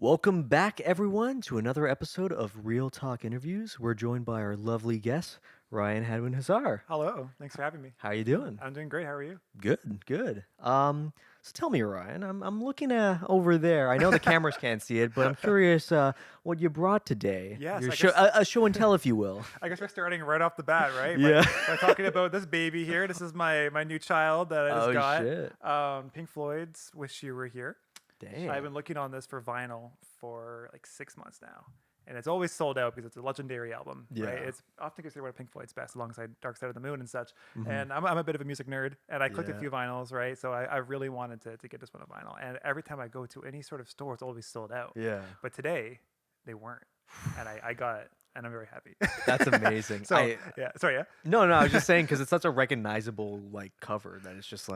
Welcome back, everyone, to another episode of Real Talk Interviews. We're joined by our lovely guest, Ryan Hadwen-Hussar. Hello, thanks for having me. How you doing? I'm doing great. How are you? Good, good. So tell me, Ryan, I'm looking over there. I know the cameras can't see it, but I'm curious what you brought today. Yes, Your I show, guess- a show and tell, if you will. I guess we're starting right off the bat, right? Yeah. By talking about this baby here. This is my new child that I just Oh, got. shit. Pink Floyd's "Wish You Were Here." Dang. I've been looking on this for vinyl for like 6 months now, and it's always sold out because it's a legendary album. Yeah. Right? It's often considered one of Pink Floyd's best, alongside "Dark Side of the Moon" and such. And I'm a bit of a music nerd, and I clicked a Yeah. few vinyls, right? So I really wanted to get this one on vinyl. And every time I go to any sort of store, it's always sold out. Yeah. But today, they weren't, and I got it, and I'm very happy. That's amazing. So yeah, sorry, yeah, No, I was just saying because it's such a recognizable cover that it's just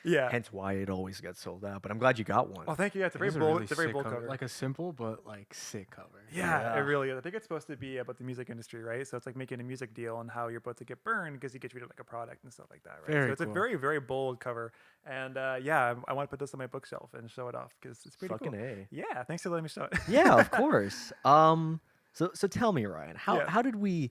yeah. hence why it always gets sold out. But I'm glad you got one. Oh, thank you. Yeah, it's a It very is bold, really it's a very sick bold cover. Like a simple but sick cover. Yeah, Yeah. it really is. I think it's supposed to be about the music industry, right? So it's like making a music deal and how you're about to get burned because you get treated like a product and stuff like that, right? Very so it's cool. a very, very bold cover. And yeah, I want to put this on my bookshelf and show it off because it's pretty Fucking cool. A. Yeah, thanks for letting me show it. Yeah, of course. So tell me, Ryan, Yeah. how did we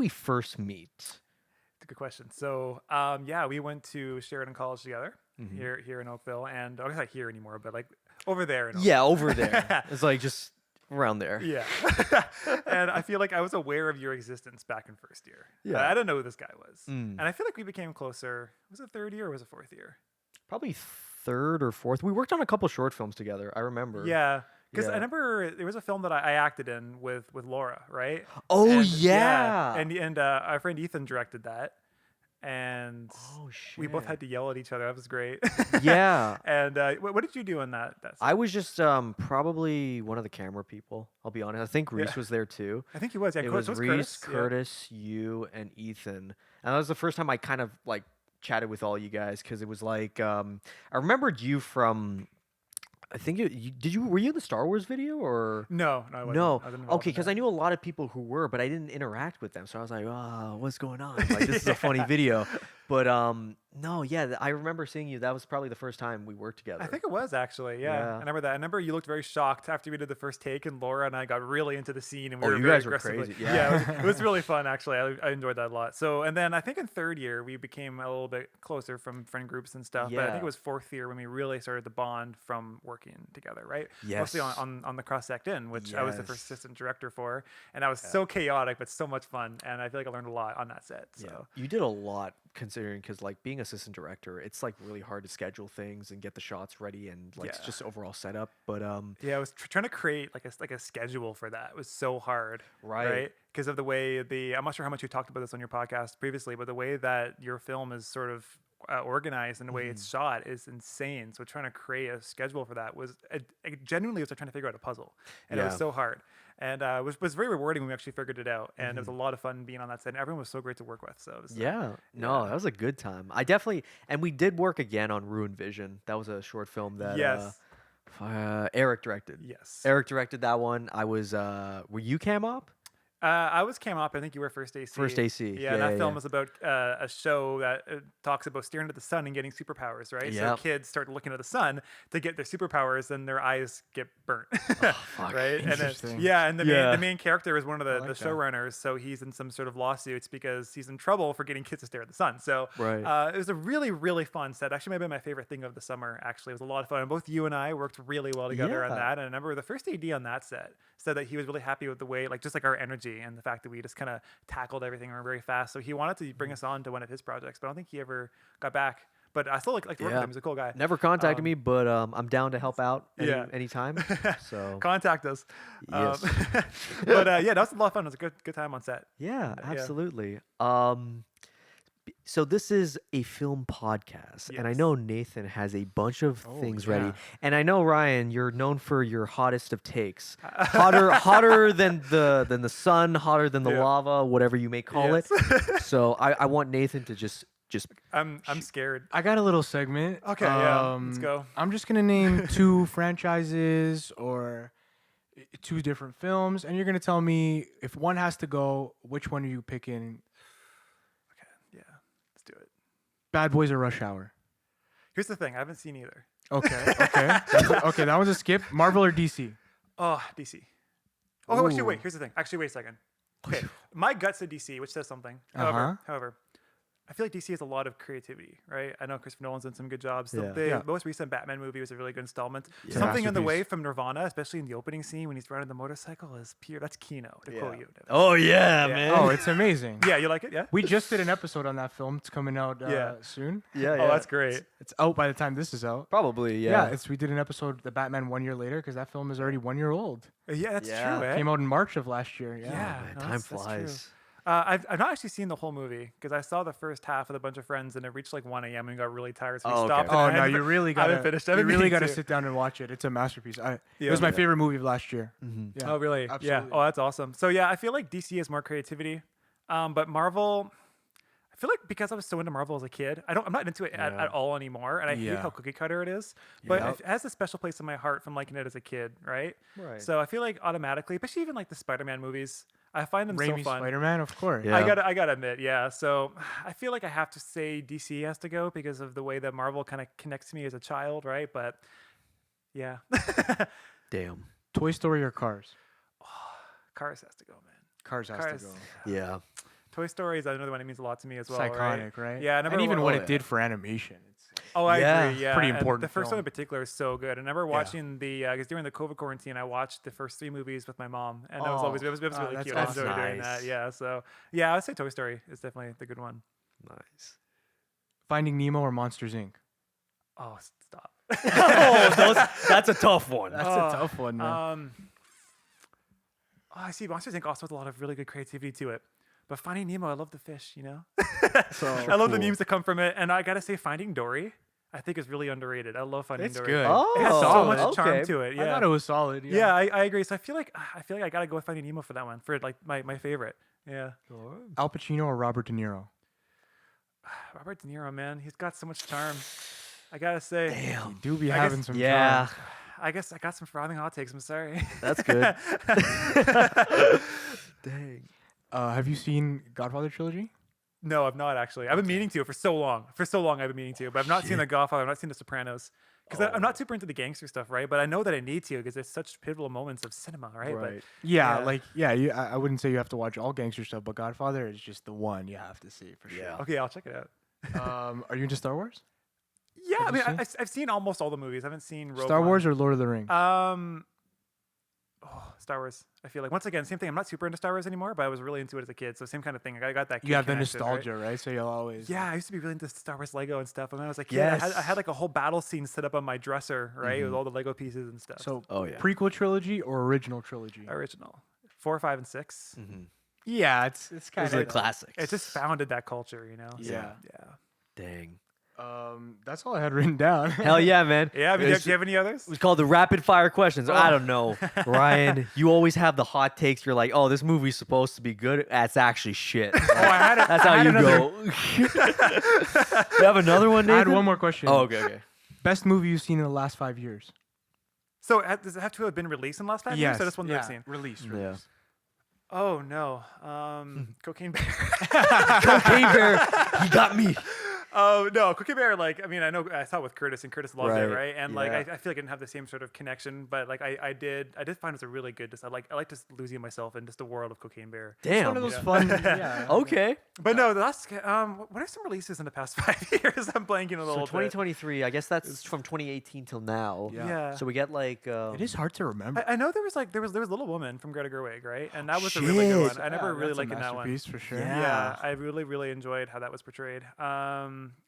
first meet? It's a good question. So yeah, we went to Sheridan College together Mm-hmm. here in Oakville, and I guess not here anymore, but like over there in Oakville. Yeah, over there. It's just around there. Yeah. And I feel like I was aware of your existence back in first year. Yeah. I didn't know who this guy was. Mm. And I feel like we became closer. Was it third year or was it fourth year? Probably third or fourth. We worked on a couple short films together. I remember. Yeah. Because Yeah. I remember there was a film that I acted in with Laura, right? Oh, And- yeah. And our friend Ethan directed that. And Oh shit. we both had to yell at each other. That was great. Yeah. And what did you do in that scene? I was just probably one of the camera people. I'll be honest. I think Reese Yeah. was there too. I think he was. Yeah, It Curtis- was Reese, Curtis. Yeah. Curtis, you, and Ethan. And that was the first time I kind of chatted with all you guys because it was I remembered you from. I think were you in the Star Wars video or No, I wasn't. no? I wasn't involved Okay, in because that. I knew a lot of people who were, but I didn't interact with them. So I was like, oh, what's going on? This is a funny video. But no, yeah, I remember seeing you. That was probably the first time we worked together. I think it was actually, yeah. Yeah. I remember that. I remember you looked very shocked after we did the first take, and Laura and I got really into the scene, and we Oh, were you very guys were aggressively. crazy, yeah. it was really fun actually. I enjoyed that a lot. So, and then I think in third year we became a little bit closer from friend groups and stuff. But I Yeah. think it was fourth year when we really started to bond from working together, right? Mostly Yes. on the Cross Act In, which I was the first Yes. assistant director for, and I was so chaotic but so much fun, and I feel like I learned a lot on that set. So. Yeah, you did a lot considering because being assistant director, it's really hard to schedule things and get the shots ready and Yeah. just overall setup. But Yeah, I was trying to create like a schedule for that. It was so hard, Right. Because of the way I'm not sure how much you talked about this on your podcast previously, but the way that your film is sort of organized and the way it's shot is insane. So trying to create a schedule for that was genuinely was like trying to figure out a puzzle, and it was Yeah. so hard. And was very rewarding when we actually figured it out. And it was a lot of fun being on that set. And everyone was so great to work with. So it was, yeah, no, that was a good time. I definitely, and we did work again on Ruined Vision. That was a short film that yes, Eric directed. yes. Eric directed that one. I was, were you cam op? I was cam op. I think you were first AC. First AC. Yeah, that film is about a show that talks about staring at the sun and getting superpowers, right? Yep. So kids start looking at the sun to get their superpowers, and their eyes get burnt, fuck. right? And then, Interesting. yeah, and Yeah. the main character is one of the like that. showrunners, so he's in some sort of lawsuits because he's in trouble for getting kids to stare at the sun. So Right. it was a really, really fun set. Actually, might have been my favorite thing of the summer. Actually, it was a lot of fun. And both you and I worked really well together on Yeah. that. And I remember the first AD on that set said that he was really happy with the way, just our energy and the fact that we just kind of tackled everything very fast. So he wanted to bring us on to one of his projects, but I don't think he ever got back. But I still like to work with Yeah. him. He's a cool guy. Never contacted me, but I'm down to help out Yeah. anytime. So Contact us. Yes. But yeah, that was a lot of fun. It was a good time on set. yeah, Yeah. absolutely. So this is a film podcast, and I Yes. know Nathan has a bunch of Oh, things yeah. ready. And I know Ryan, you're known for your hottest of takes, hotter than the sun, hotter than the Yeah. lava, whatever you may call Yes. it. So I want Nathan to just I'm scared. I got a little segment. Okay, yeah, let's go. I'm just gonna name two franchises or two different films, and you're gonna tell me if one has to go, which one are you picking? Okay, yeah, let's do it. Bad Boys or Rush Hour? Here's the thing. I haven't seen either. Okay, okay, okay. That was a skip. Marvel or DC? Oh, DC. Oh, actually, Ooh. wait. Here's the thing. Actually, wait a second. Okay, my gut said DC, which says something. Uh-huh. However, I feel like DC has a lot of creativity, right? I know Christopher Nolan's done some good jobs. Yeah. The most recent Batman movie was a really good installment. It's a Something in the way masterpiece. from Nirvana, especially in the opening scene when he's riding the motorcycle, is pure. That's Kino, to quote you. David. Oh yeah, Yeah. man. Oh, it's amazing. Yeah, you like it? Yeah. We just did an episode on that film. It's coming out Yeah. soon. yeah, Oh, that's great. It's out by the time this is out. Probably, Yeah, yeah. we did an episode, The Batman 1 year later, because that film is already 1 year old. Yeah, that's Yeah. true. Eh? Came out in March of last year. Yeah. Yeah. Man, no, time that's true. flies. I've not actually seen the whole movie because I saw the first half with a bunch of friends and it reached like 1 a.m. and got really tired, so we Oh, okay. stopped. and Oh I no, haven't- you really I gotta. haven't finished. I You haven't really meaning gotta to. sit down and watch it. It's a masterpiece. It Yeah. was my Yeah. favorite movie of last year. Mhm. Yeah. Oh really? Absolutely. Yeah. Oh, that's awesome. So yeah, I feel like DC has more creativity, but Marvel. I feel like because I was so into Marvel as a kid, I'm not into it at all anymore, and I hate Yeah. how cookie cutter it is. But Yep. it has a special place in my heart from liking it as a kid, right? Right. So I feel like automatically, especially even like the Spider-Man movies, I find them Raimi so fun. Spider-Man, of course. Yeah. I gotta admit, yeah. So I feel like I have to say DC has to go because of the way that Marvel kind of connects to me as a child, right? But yeah, Damn. Toy Story or Cars? Cars has to go, man. Cars has Cars. to go. Yeah. Toy Story is another one that means a lot to me as It's well. iconic, right? Yeah, I never and even wa- what oh, it yeah. did for animation. It's Oh, I Yeah, agree. Yeah, pretty and important The first one film. in particular is so good. I remember watching because during the COVID quarantine, I watched the first 3 movies with my mom, and it was Oh. always it was Oh, really that's cute. I awesome. enjoyed doing Nice. that. Yeah, so yeah, I would say Toy Story is definitely the good one. Nice. Finding Nemo or Monsters Inc. Oh, stop. That's a tough one. That's Oh, a tough one, man. I see. Monsters Inc. also has a lot of really good creativity to it. But Finding Nemo, I love the fish. You know, So I love the cool. memes that come from it, and I gotta say, Finding Dory, I think is really underrated. I love Finding it's Dory. good. Oh, It has so solid. much charm okay. to it. Yeah, I thought it was solid. yeah, I agree. So I feel like I gotta go with Finding Nemo for that one, for like my favorite. Yeah, Al Pacino or Robert De Niro? Robert De Niro, man, he's got so much charm. I gotta say, Damn. You do be I guess- having some Yeah. charm. I guess I got some frothing hot takes. I'm sorry. That's good. Dang. Have you seen Godfather trilogy? No, I've not actually. I've been meaning to for so long. For so long, I've been meaning to, but I've not seen The Godfather. I've not seen The Sopranos because I'm not super into the gangster stuff, right? But I know that I need to because it's such pivotal moments of cinema, right? Right. Yeah, Yeah. I wouldn't say you have to watch all gangster stuff, but Godfather is just the one you have to see for sure. Yeah. But okay, I'll check it out. Are you into Star Wars? Yeah, I Have mean, you seen? I've seen almost all the movies. I haven't seen Rogue Star One. Wars or Lord of the Rings? Star Wars. I feel like once again, same thing. I'm not super into Star Wars anymore, but I was really into it as a kid. So same kind of thing. I got that. You kid have the connection, right? nostalgia, right? So you'll always. Yeah, I used to be really into Star Wars Lego and stuff. And when I was a kid, Yes. I had like a whole battle scene set up on my dresser, right, with Mhm. all the Lego pieces and stuff. So Oh yeah. prequel trilogy or original trilogy? original 4, 5, and 6. Mm-hmm. Yeah, it's Those kind are the of classics. It just founded that culture, you know. So, Yeah. yeah. Dang. That's all I had written down. Hell yeah, man. Yeah. I mean, do It's- you have any others? It was called the rapid fire questions. I don't know, Ryan. You always have the hot takes. You're like, oh, this movie's supposed to be good. That's actually shit. I had it. That's how you go. You have another one, I had Nathan? one more question. Oh, okay. Best movie you've seen in the last 5 years? So does it have to have been released in the last 5 years? Or this one that I've seen? Release. Yeah. Oh no, Cocaine Bear. Cocaine Bear, he got me. Oh no, Cocaine Bear. Like, I mean, I know I saw it with Curtis, and Curtis loved it, Right, right? And like, yeah. I feel like I didn't have the same sort of connection, but like, I did find it was a really good. I like just losing myself in just the world of Cocaine Bear. It's one Damn. of those Yeah. fun. Yeah. Okay. But no, the last what are some releases in the past 5 years? I'm blanking a So little bit. 2023, I guess that's from 2018 till now. Yeah. Yeah. So we get like. It is hard to remember. I know there was Little Woman from Greta Gerwig, right? And that was a really good Shit. one. I never really that's a liked that one. masterpiece for sure. Yeah. Yeah, I really enjoyed how that was portrayed.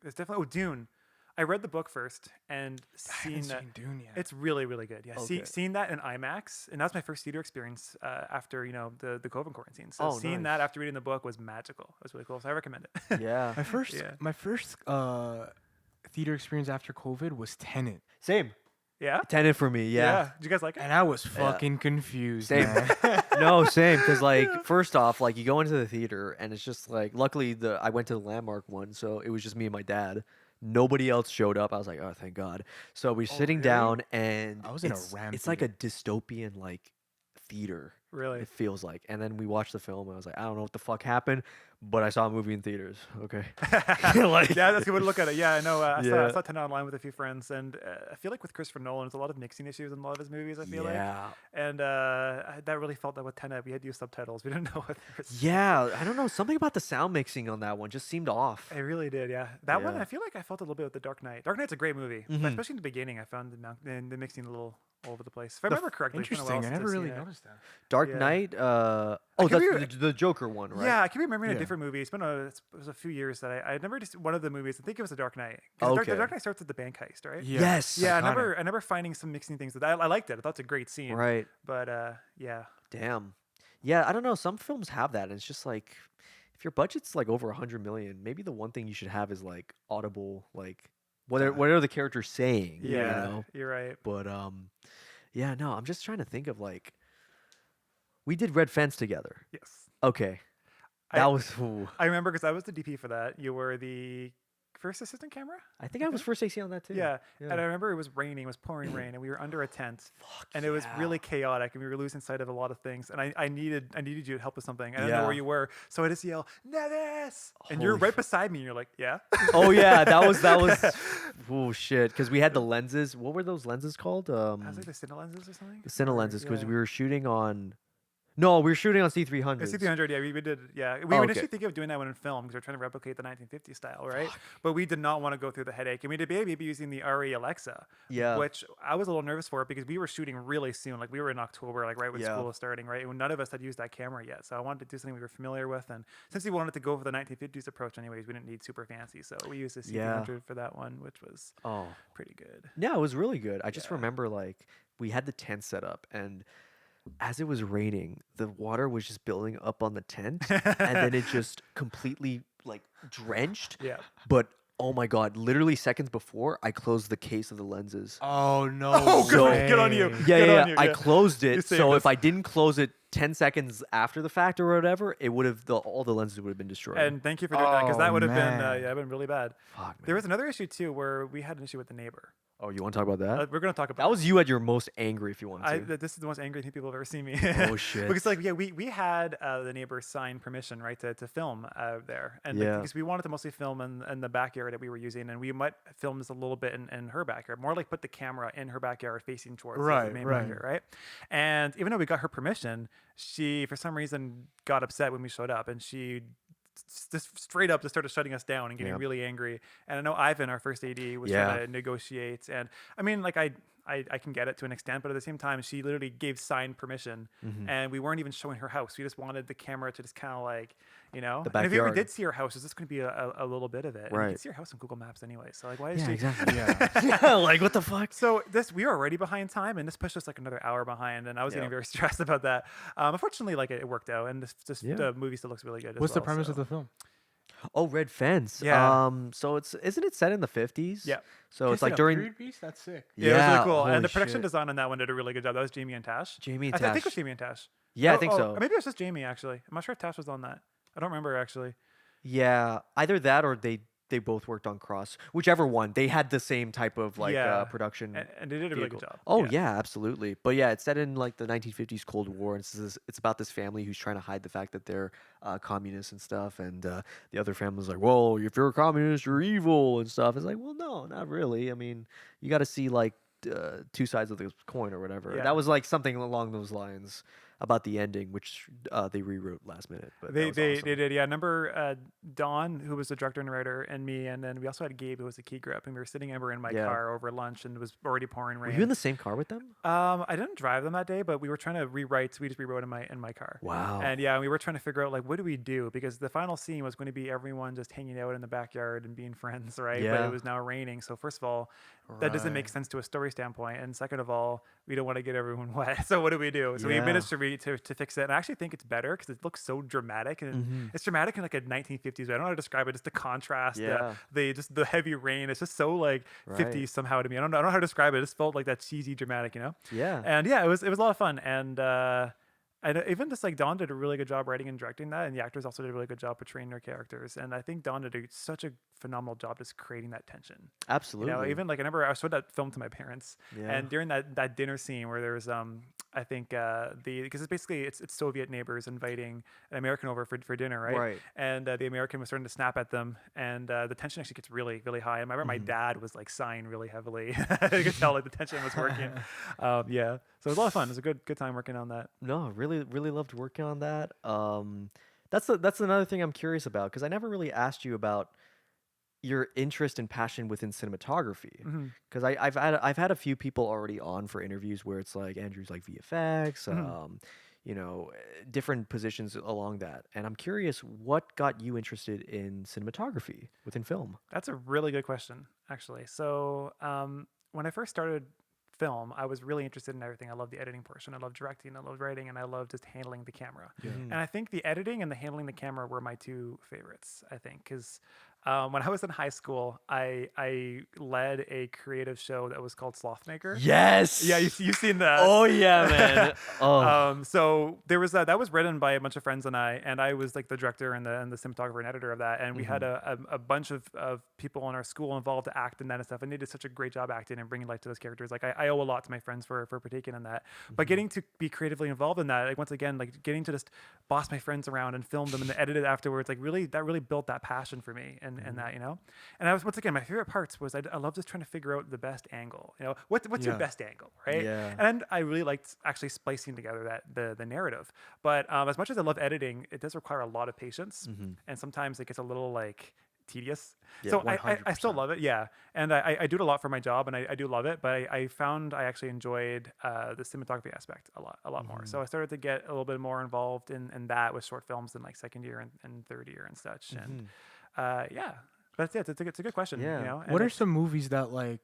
It's definitely Dune. I read the book first and I seen haven't that. seen Dune yet. It's really good. Yeah, Okay. seeing that in IMAX, and that was my first theater experience after the COVID quarantine. So Oh, seeing nice. that after reading the book was magical. It was really cool. So I recommend it. Yeah. Yeah. my first theater experience after COVID was Tenet, Same. Yeah. Tenet for me. Yeah. Did you guys like it? and I was fucking confused. Same. Man. No, same. Because like, first off, like you go into the theater and it's just like, luckily I went to the Landmark one, so it was just me and my dad. Nobody else showed up. I was like, oh, thank God. So we're sitting really? down and I was in a it's, Ram it's like a theater. dystopian like theater. Really? It feels like. And then we watched the film, and I was like, I don't know what the fuck happened, but I saw a movie in theaters. Okay. Like, Yeah, that's a good way to look at it. Yeah, I know. I Yeah. saw Tenet online with a few friends, and I feel like with Christopher Nolan, there's a lot of mixing issues in a lot of his movies. I feel like, yeah. and that really felt that with Tenet, we had to use subtitles. We didn't know what there was. Yeah. I don't know. Something about the sound mixing on that one just seemed off. I really did, yeah. That one, Yeah. I feel like I felt a little bit with The Dark Knight. Dark Knight's a great movie, but Mhm. especially in the beginning, I found the mixing a little all over the place. If I remember correctly, it's been a while Interesting. I since never I've really seen it. noticed that. Dark Yeah. Knight. Oh, could that's be- the Joker one, right? Yeah, I keep remembering a Yeah. different movie. It was a few years that I never just one of the movies. I think it was The Dark Knight. 'Cause The Okay. Dark Knight starts with the bank heist, right? Yeah. Yes. Yeah, I Iconic. remember finding some mixing things that I liked it. I thought it's a great scene. Right. But yeah. Damn. Yeah, I don't know. Some films have that, and it's just like, if your budget's like over 100 million, maybe the one thing you should have is like audible, like what are the characters saying? Yeah, You know? you're right. But yeah, no. I'm just trying to think of like, we did Red Fence together. Yes. Okay, I- that was. Ooh. I remember because I was the DP for that. You were the first assistant camera? I think I was first AC on that too. Yeah. Yeah. And I remember it was raining, it was pouring rain, and we were under a tent. Fuck And it was yeah. really chaotic, and we were losing sight of a lot of things. And I needed you to help with something. I didn't know Yeah. where you were, so I just yell, "Nevis!" And you're Holy right beside me, and you're like, "Yeah." Oh yeah, that was. Oh shit, because we had the lenses. What were those lenses called? I was like the cine lenses or something. The cine Or- lenses, because yeah. we were shooting on. No, we were shooting on C300. The C300, yeah, we did, yeah. We Oh, initially okay. thinking of doing that one in film because we're trying to replicate the 1950s style, right? But we did not want to go through the headache, and we did maybe using the RE Alexa, Yeah. which I was a little nervous for because we were shooting really soon, like we were in October, like right when Yeah. school was starting, right? And none of us had used that camera yet, so I wanted to do something we were familiar with, and since we wanted to go for the 1950s approach, anyways, we didn't need super fancy, so we used the C300 for that one, which was Oh. pretty good. Yeah, it was really good. I just Yeah. remember like we had the tent set up, and as it was raining, the water was just building up on the tent, and then it just completely like drenched. Yeah. But oh my god, literally seconds before, I closed the case of the lenses. Oh no! Oh, good. So- Good on you. Yeah, Good yeah, on you, I yeah. closed You it. saved So us. if I didn't close it 10 seconds after the fact or whatever, it would have all the lenses would have been destroyed. And thank you for doing that because that Oh, would have been man. yeah, been really bad. Fuck, There man. was another issue too where we had an issue with the neighbor. Oh, you want to talk about that? We're gonna talk about That was you at your most angry, if you wanted to. this is the most angry thing people have ever seen me. Oh, shit. Because like yeah, we had the neighbor sign permission right to film there, and Yeah. because we wanted to mostly film in the backyard that we were using, and we might film this a little bit in her backyard, more like put the camera in her backyard facing towards the Right, main right. backyard, right? And even though we got her permission, she for some reason got upset when we showed up, and she just straight up just started shutting us down and getting Yep. really angry. And I know Ivan, our first AD, was Yeah. trying to negotiate. And I mean, like I can get it to an extent, but at the same time, she literally gave signed permission, Mm-hmm. and we weren't even showing her house. We just wanted the camera to just kind of like, you know, The and if you ever backyard. did see her house, it's just going to be a little bit of it. And you Right. can see her house on Google Maps anyway. So like, why is Yeah, she? exactly. Yeah. Yeah, like what the fuck? So we were already behind time, and this pushed us like another hour behind, and I was Yeah. getting very stressed about that. Unfortunately, like it worked out, and Yeah. the movie still looks really good. as What's the well, premise so. of the film? Oh, Red Fence. Yeah. So isn't it set in the 50s? Yeah. So it's like a during period piece. That's sick. Yeah, it was really Yeah, cool. And holy the production shit. design on that one did a really good job. That was Jamie and Tash. Jamie and I think it Tash. was Jamie and Tash. Yeah, I Oh, think so. Or maybe it was just Jamie, actually. I'm not sure if Tash was on that. I don't remember, actually. Yeah, either that or they both worked on Cross. Whichever one. They had the same type of like Yeah. production. And they did a really good vehicle. job. Oh yeah. Absolutely. But yeah, it's set in like the 1950s Cold War, and it's about this family who's trying to hide the fact that they're communists and stuff, and the other family's like, well, if you're a communist, you're evil and stuff. It's like, well, no, not really. I mean, you got to see like two sides of the coin or whatever. Yeah. That was like something along those lines about the ending, which they rewrote last minute. But that They was they, awesome. they did, yeah. Remember Don, who was the director and writer, and me, and then we also had Gabe, who was the key grip, and we were sitting over in my Yeah. car over lunch, and it was already pouring Were rain. you in the same car with them? I didn't drive them that day, but we were trying to rewrite. So we just rewrote in my car. Wow. And yeah, we were trying to figure out like what do we do because the final scene was going to be everyone just hanging out in the backyard and being friends, right? But Yeah. it was now raining, so first of all, that doesn't make Right. sense to a story standpoint, and second of all, we don't want to get everyone wet. So what do we do? So we Yeah. managed to fix it, and I actually think it's better because it looks so dramatic, and Mhm. it's dramatic in like a 1950s way. I don't know how to describe it. Just the contrast, Yeah. the heavy rain. It's just so like Right. 50s somehow to me. I don't know how to describe it. It just felt like that cheesy dramatic, you know? Yeah. And yeah, it was a lot of fun. And even just like Don did a really good job writing and directing that, and the actors also did a really good job portraying their characters. And I think Don did such a phenomenal job just creating that tension. Absolutely. You know, even like I remember I showed that film to my parents, Yeah. and during that dinner scene where there was I think because it's basically it's Soviet neighbors inviting an American over for dinner, right? Right. And the American was starting to snap at them, and the tension actually gets really really high. And I remember my dad was like sighing really heavily. I could tell like the tension was working. Yeah, so it was a lot of fun. It was a good time working on that. No, really loved working on that. That's another thing I'm curious about because I never really asked you about your interest and passion within cinematography. Hmm. Because I've had a few people already on for interviews where it's like Andrew's like VFX, Hmm. different positions along that. And I'm curious, what got you interested in cinematography within film? That's a really good question, actually. So when I first started film, I was really interested in everything. I love the editing portion. I love directing. I love writing, and I love just handling the camera. Mhm. And I think the editing and the handling the camera were my two favorites. I think because when I was in high school, I led a creative show that was called Slothmaker. Yes. Yeah, you've seen that. Oh yeah, man. Oh. So there was that was written by a bunch of friends and I was like the director and the cinematographer and editor of that, and we had a bunch of people in our school involved to act in that and stuff, and they did such a great job acting and bringing life to those characters. Like I owe a lot to my friends for partaking in that, but getting to be creatively involved in that, like once again, like getting to just boss my friends around and film them and edit it afterwards, like really that really built that passion for me and that, you know. And I was once again my favorite parts was I love just trying to figure out the best angle. You know, what's your best angle, right? Yeah. And I really liked actually splicing together the narrative. But as much as I love editing, it does require a lot of patience, and sometimes it gets a little like tedious. Yeah, So I still 100%. love it, yeah. And I do it a lot for my job, and I do love it. But I found I actually enjoyed the cinematography aspect a lot more. So I started to get a little bit more involved in that with short films in like second year and third year and such. And yeah, that's it. It's a good question. Yeah. You know, and What are it's- some movies that like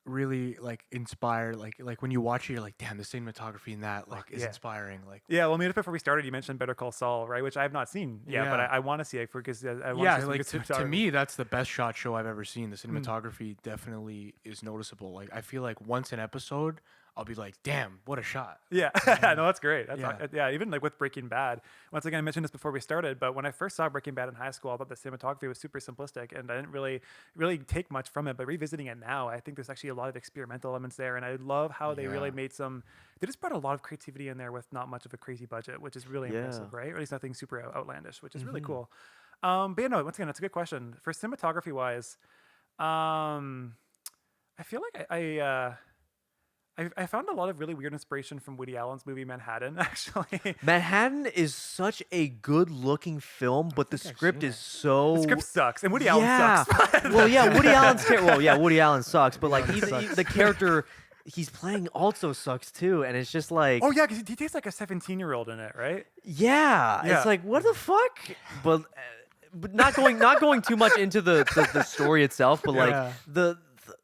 really like inspire like when you watch it you're like, damn, the cinematography in that like is yeah. inspiring, like Yeah, well, I mean, before we started, you mentioned Better Call Saul, right? Which I have not seen yet, but Yeah. I want to see it because I want yeah, to see some like good to cinematography. me that's the best shot show I've ever seen. The cinematography definitely is noticeable. Like I feel like once an episode I'll be like, damn, what a shot. Yeah, no, that's great. That's Yeah. yeah, even like with Breaking Bad. Once again, I mentioned this before we started, but when I first saw Breaking Bad in high school, I thought the cinematography was super simplistic, and I didn't really take much from it. But revisiting it now, I think there's actually a lot of experimental elements there, and I love how they really Yeah. made some. They just brought a lot of creativity in there with not much of a crazy budget, which is really Yeah. impressive, right? Or at least nothing super outlandish, which is really cool. But yeah, no, once again, that's a good question for cinematography wise. I feel like I found a lot of really weird inspiration from Woody Allen's movie Manhattan, actually. Manhattan is such a good-looking film, but the think I've script seen is it. so. The script sucks, and Woody Allen sucks. Well, yeah, Woody Allen's well, yeah, Woody Allen sucks, but like Allen sucks. the character he's playing also sucks too, and it's just like, Oh yeah, because he takes like a 17-year-old in it, right? yeah, Yeah. it's like what the fuck, but not going too much into the story itself, but like Yeah.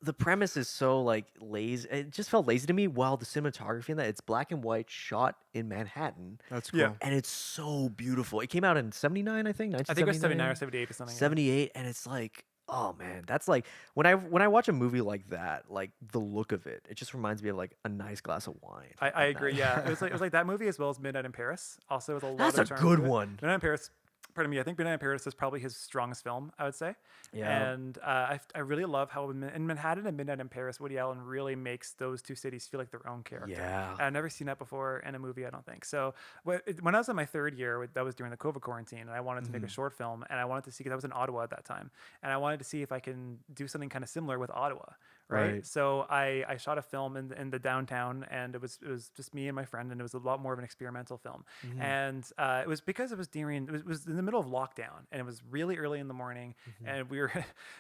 the premise is so like lazy. It just felt lazy to me. While the cinematography in that, it's black and white, shot in Manhattan, That's cool. Yeah. and it's so beautiful. It came out in '79, I think. I think it was 79 or 1979? 78 or something. Yeah. 78, and it's like, oh man, that's like when I watch a movie like that, like the look of it, it just reminds me of like a nice glass of wine. I like agree. that. Yeah, it was like that movie as well as Midnight in Paris. Also, with a lot That's of a charm good to it. one. Midnight in Paris. Pardon me. I think Midnight in Paris is probably his strongest film, I would say. Yeah. And I really love how in Manhattan and Midnight in Paris, Woody Allen really makes those two cities feel like their own character. Yeah. I've never seen that before in a movie, I don't think. So when I was in my third year, that was during the COVID quarantine, and I wanted to make a short film, and I wanted to see, because I was in Ottawa at that time, and I wanted to see if I can do something kind of similar with Ottawa. Right. So I shot a film in the downtown, and it was just me and my friend, and it was a lot more of an experimental film. And it was because it was in the middle of lockdown, and it was really early in the morning, and we were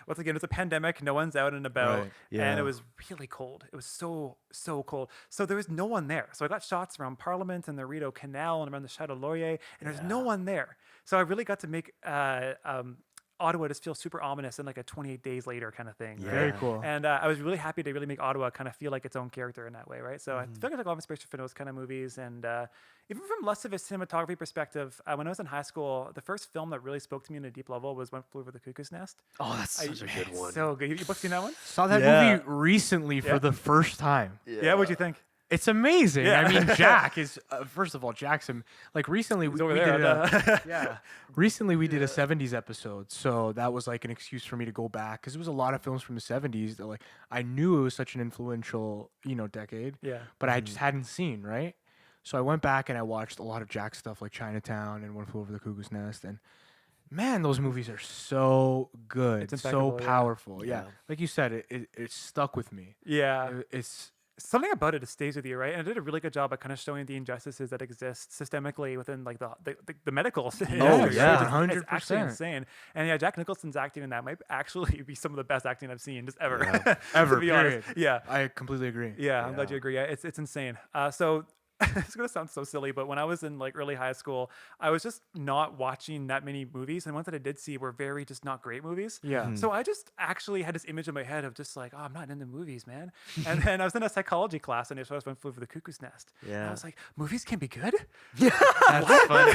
once again, it's a pandemic, no one's out and about, Right. Yeah. and it was really cold. It was so cold. So there was no one there. So I got shots around Parliament and the Rideau Canal and around the Chateau Laurier, and there's no one there. So I really got to make Ottawa just feel super ominous and like a 28 days later kind of thing. Yeah. Very Right? cool. And I was really happy to really make Ottawa kind of feel like its own character in that way, right? So I feel like I took a lot of inspiration from those kind of movies. And even from less of a cinematography perspective, when I was in high school, the first film that really spoke to me on a deep level was One Flew Over the Cuckoo's Nest. Oh, that's such a good one. So good. You both seen that one? Saw that Yeah. movie recently for Yeah. the first time. Yeah. What'd you think? It's amazing. Yeah. I mean, Jack is first of all, Jackson. Like recently, He's over we there. did a, Yeah. recently we did a '70s episode, so that was like an excuse for me to go back because there was a lot of films from the '70s that like I knew it was such an influential decade, Yeah. but I just hadn't seen, right. So I went back and I watched a lot of Jack stuff like Chinatown and One Flew Over the Cuckoo's Nest, and man, those movies are so good, It's so impeccable, yeah. powerful. Yeah. Yeah. Like you said, it stuck with me. Yeah. It's Something about it stays with you, right? And it did a really good job at kind of showing the injustices that exist systemically within like the medical industry. Oh, right? yeah. It's actually 100%. insane. And yeah, Jack Nicholson's acting in that might actually be some of the best acting I've seen just ever. Yeah. ever, to be honest. period. Yeah. I completely agree. Yeah, I'm glad Yeah. you agree. Yeah, it's insane. So it's gonna sound so silly, but when I was in like early high school, I was just not watching that many movies, and ones that I did see were very just not great movies. Yeah. So I just actually had this image in my head of just like, oh, I'm not into movies, man. And then I was in a psychology class, and it was when Flew Over the Cuckoo's Nest. And I Yeah. was like, movies can be good. That's funny.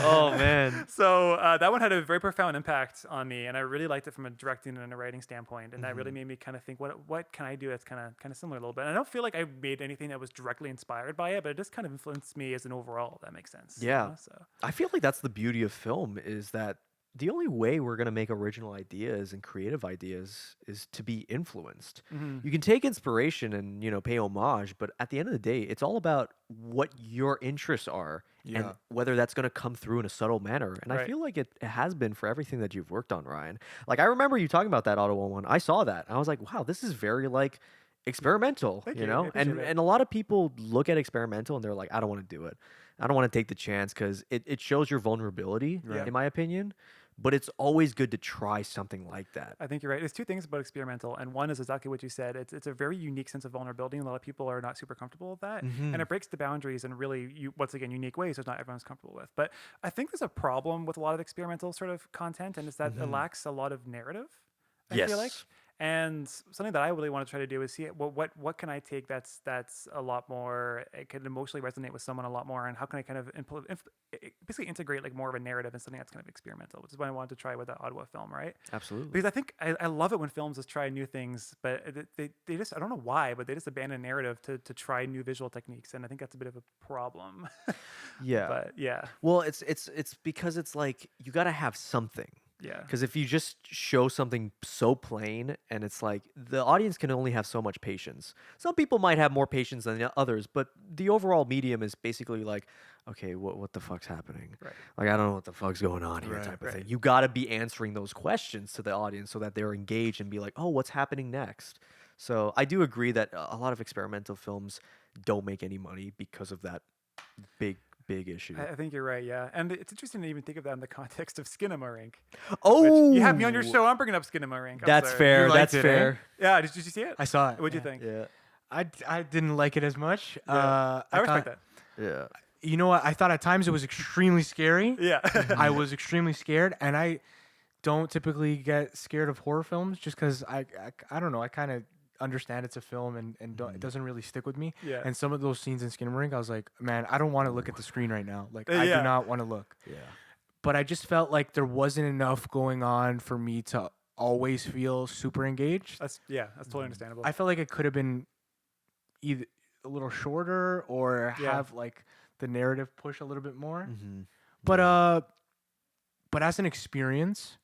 Oh man. So that one had a very profound impact on me, and I really liked it from a directing and a writing standpoint. And that really made me kind of think, what can I do that's kind of similar a little bit. And I don't feel like I made anything that was directly inspired by it, but it just kind of influenced me as an overall. If that makes sense. Yeah. So I feel like that's the beauty of film is that the only way we're going to make original ideas and creative ideas is to be influenced. You can take inspiration and, pay homage, but at the end of the day, it's all about what your interests are and Yeah. whether that's going to come through in a subtle manner. And I Right. feel like it has been for everything that you've worked on, Ryan. Like I remember you talking about that Ottawa one. I saw that. And I was like, wow, this is very like experimental, Thank you you. I know? appreciate And it. and a lot of people look at experimental and they're like, I don't want to do it. I don't want to take the chance because it shows your vulnerability, Right. in my opinion. But it's always good to try something like that. I think you're right. There's two things about experimental, and one is exactly what you said. It's a very unique sense of vulnerability, and a lot of people are not super comfortable with that, and it breaks the boundaries in really, once again, unique ways that not everyone's comfortable with. But I think there's a problem with a lot of experimental sort of content, and it's that it lacks a lot of narrative. I feel like. Yes. And something that I really want to try to do is see what can I take that's a lot more, it can emotionally resonate with someone a lot more, and how can I kind of basically integrate like more of a narrative in something that's kind of experimental, which is what I wanted to try with that Ottawa film, right? Absolutely. Because I think I love it when films just try new things, but they just, I don't know why, but they just abandon narrative to try new visual techniques, and I think that's a bit of a problem. Yeah. But yeah, Well, it's because it's like you got to have something. yeah, Because if you just show something so plain and it's like the audience can only have so much patience. Some people might have more patience than the others, but the overall medium is basically like, okay, what the fuck's happening? Right. Like I don't know what the fuck's going on here, Right, type of right. thing. You got to be answering those questions to the audience so that they're engaged and be like, oh, what's happening next? So I do agree that a lot of experimental films don't make any money because of that big issue. I think you're right. Yeah, and it's interesting to even think of that in the context of Skinamarink. Oh, Which you have me on your show. I'm bringing up Skinamarink. I'm That's sorry. fair. You That's liked it, eh? fair. Yeah, did you see it? I saw it. What'd you yeah. think? Yeah. I didn't like it as much. Yeah. I respect thought, that. Yeah. You know what? I thought at times it was extremely scary. Yeah. I was extremely scared, and I don't typically get scared of horror films just because I don't know. I kind of understand it's a film and don't, it doesn't really stick with me. Yeah. And some of those scenes in Skinamarink, I was like, man, I don't want to look at the screen right now. Like, I Yeah. do not want to look. Yeah. But I just felt like there wasn't enough going on for me to always feel super engaged. That's totally understandable. I felt like it could have been either a little shorter or Yeah. have like the narrative push a little bit more. Mm-hmm. But as an experience,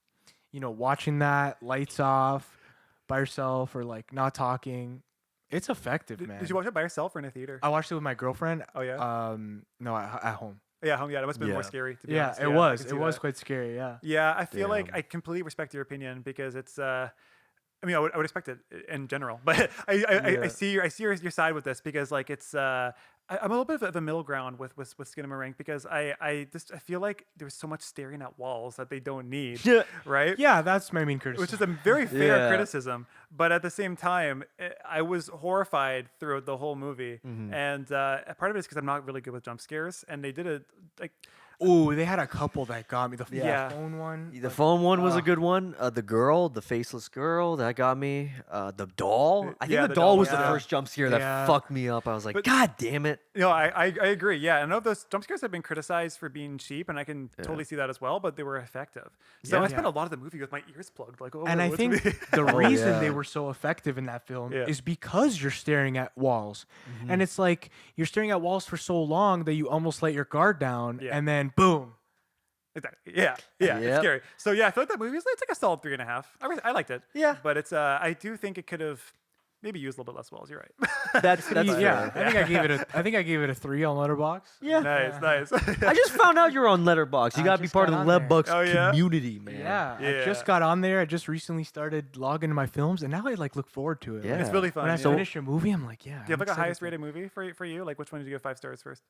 watching that lights off by yourself or like not talking, it's effective, man. Did you watch it by yourself or in a theater? I watched it with my girlfriend. Oh yeah. No, at home. Yeah, yeah, it must have been more Yeah. scary. To be Yeah, honest. it I was. can It see was that. quite scary. Yeah. Yeah, I feel like Damn. I completely respect your opinion because it's. I mean, I would expect it in general, but I see your side with this because like it's. I'm a little bit of a middle ground with Skinamarink because I feel like there's so much staring at walls that they don't need. Yeah. Right. Yeah, that's my main criticism. Which is a very fair Yeah. criticism, but at the same time, I was horrified throughout the whole movie, and part of it is because I'm not really good with jump scares, and they did it like Ooh, they had a couple that got me. The Yeah. phone one. The like, phone one was a ugh. good one. The faceless girl, that got me. The doll. I think Yeah, the the doll doll, was the yeah. first jump scare that Yeah. fucked me up. I was like, But- God damn it. No, I agree. Yeah, I know those jump scares have been criticized for being cheap, and I can totally see that as well. But they were effective. So Yeah. I spent Yeah. a lot of the movie with my ears plugged, like, oh. And I what's think me? the Oh, reason yeah. they were so effective in that film Yeah. is because you're staring at walls. And it's like you're staring at walls for so long that you almost let your guard down Yeah. and then boom. Exactly. Yeah, it's Yep. scary. So yeah, I feel like that movie it's like a solid 3.5. I liked it. Yeah. but it's I do think it could have maybe used a little bit less walls. You're right. That's yeah. fair. I think I gave it a 3 on Letterboxd. Yeah. Nice. I just found out you're on Letterboxd. You I gotta be just part got of the on there. Letterboxd Oh, yeah? community, man. Yeah, I Yeah. just got on there. I just recently started logging my films, and now I like look forward to it. Yeah. Like, It's really fun. when I yeah. finish a movie, I'm like, yeah. Do you have like a highest rated movie for you? Like which one did you give 5 stars first?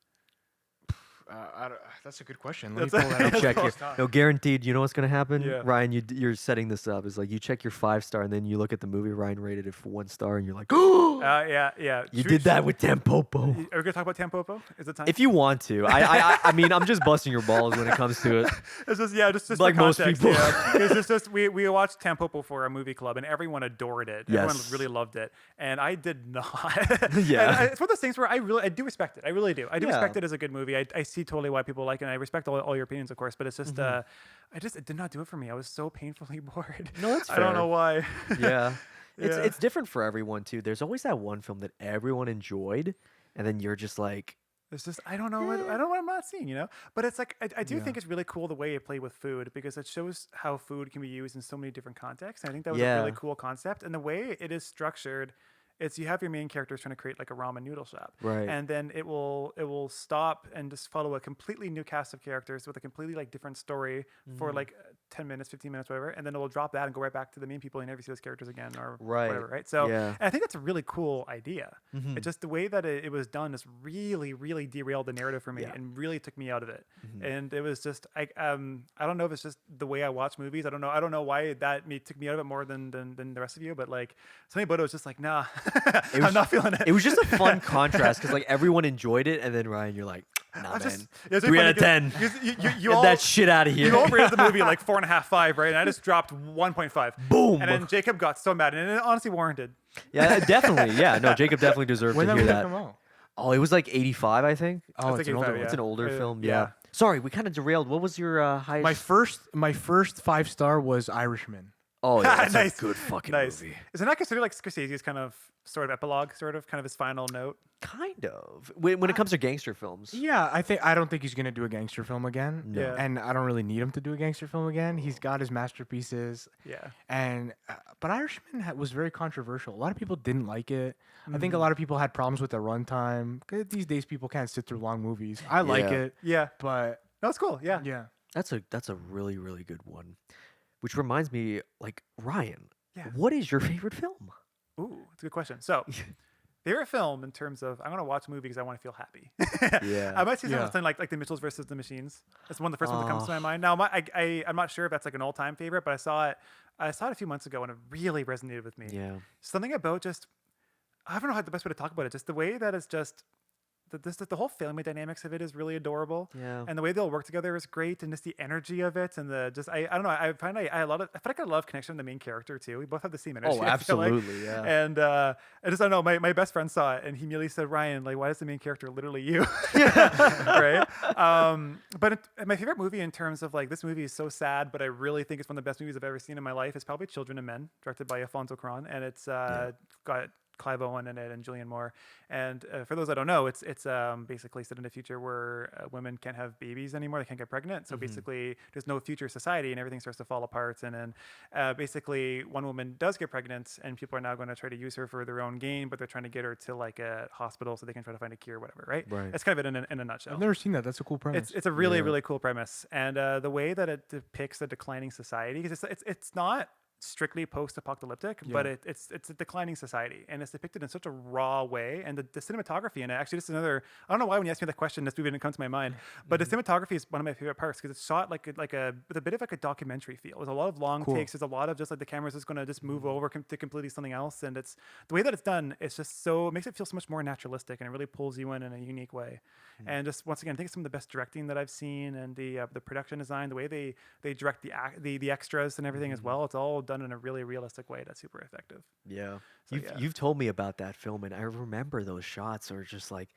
That's a good question. Let me That's pull that a- up. that's Check cool. it. No, guaranteed. You know what's gonna happen, Yeah. Ryan? You're setting this up. Is like you check your 5-star, and then you look at the movie. Ryan rated it for 1 star, and you're like, oh, Yeah. you did that with Tampopo. Are we gonna talk about Tampopo? Is it time? If you want to, I mean, I'm just busting your balls when it comes to it. It's just just Like for most context, people. Yeah. It's just we watched Tampopo for a movie club and everyone adored it. Everyone Yes. really loved it, and I did not. Yeah. And it's one of those things where I do respect it. I really do. I do Yeah. respect it as a good movie. I see totally why people like it. And I respect all your opinions, of course, but it's just it did not do it for me. I was so painfully bored. No, that's I don't fair. know why. Yeah. Yeah. It's different for everyone too. There's always that one film that everyone enjoyed, and then you're just like, It's just I don't know what I'm not seeing, But it's like I do think it's really cool the way it played with food because it shows how food can be used in so many different contexts. And I think that was a really Yeah. cool concept. And the way it is structured, it's you have your main characters trying to create like a ramen noodle shop, Right. and then it will stop and just follow a completely new cast of characters with a completely like different story for like 10 minutes, 15 minutes, whatever, and then it will drop that and go right back to the main people. You never see those characters again or Right. whatever, right? So Yeah. and I think that's a really cool idea. It's just the way that it was done just really, really derailed the narrative for me Yeah. and really took me out of it. And it was just I don't know if it's just the way I watch movies. I don't know why took me out of it more than the rest of you, but like something about it was just like, nah, I'm not feeling it. It was just a fun contrast because like everyone enjoyed it, and then Ryan, you're like, nah, man, just- it was 3 funny out of 10. because you Get all that shit out of here. you all rated the movie like 4.5, 5, right? And I just dropped 1.5. Boom. And then Jacob got so mad, and it honestly warranted. Yeah, definitely. Yeah, no, Jacob definitely deserved When to that hear movie that. come out? Oh, it was like 85, I think. Oh, think it's an 85, older one. yeah. It's an older film. yeah. Yeah. Sorry, we kind of derailed. What was your highest? My first 5-star was Irishman. Oh, yeah, that's Nice. a good fucking Nice. movie. Is it not considered like Scorsese's kind of sort of epilogue, kind of his final note? Kind of. When it comes to gangster films. Yeah, I don't think he's gonna do a gangster film again. No. Yeah. And I don't really need him to do a gangster film again. He's got his masterpieces. Yeah. And but Irishman was very controversial. A lot of people didn't like it. I think a lot of people had problems with the runtime. 'Cause these days, people can't sit through long movies. I like Yeah. it, Yeah. but No, it's cool. Yeah. yeah. That's a really, really good one. Which reminds me, like, Ryan, Yeah. what is your favorite film? Ooh, it's a good question. So, favorite film in terms of I'm gonna watch a movie because I want to feel happy. Yeah. I might see Yeah. something like the Mitchells versus the Machines. That's one of the first ones that comes to my mind. Now, I'm not sure if that's like an all-time favorite, but I saw it a few months ago and it really resonated with me. Yeah. Something about just I don't know how the best way to talk about it. Just the way that it's just the whole family dynamics of it is really adorable. Yeah. And the way they'll work together is great, and just the energy of it, and the just I don't know. I find I feel like I love connection to the main character too. We both have the same energy. Oh, I feel like. absolutely. Yeah. And I just I don't know. My best friend saw it, and he immediately said, "Ryan, like, why is the main character literally you?" Right. My favorite movie in terms of like this movie is so sad, but I really think it's one of the best movies I've ever seen in my life. Is probably Children and Men, directed by Alfonso Cuarón, and it's got Clive Owen in it and Julianne Moore. And for those that don't know, it's basically set in a future where women can't have babies anymore. They can't get pregnant. So basically, there's no future society, and everything starts to fall apart. And then basically, one woman does get pregnant, and people are now going to try to use her for their own gain, but they're trying to get her to like a hospital so they can try to find a cure, or whatever. Right. Right. It's kind of it in a nutshell. I've never seen that. That's a cool premise. It's a really really cool premise, and the way that it depicts the declining society, because it's not strictly post-apocalyptic, but it's a declining society, and it's depicted in such a raw way, and the cinematography in it, actually, this is another, I don't know why when you asked me that question, this movie didn't come to my mind, but the cinematography is one of my favorite parts because it's shot with a bit of like a documentary feel. There's a lot of long takes. There's a lot of just like the camera's just going to just move over to completely something else, and it's the way that it's done. It's just so, it makes it feel so much more naturalistic, and it really pulls you in a unique way. And just once again, I think it's some of the best directing that I've seen, and the production design, the way they direct the extras and everything as well. It's all done in a really realistic way that's super effective. Yeah. So, You've told me about that film, and I remember those shots are just like,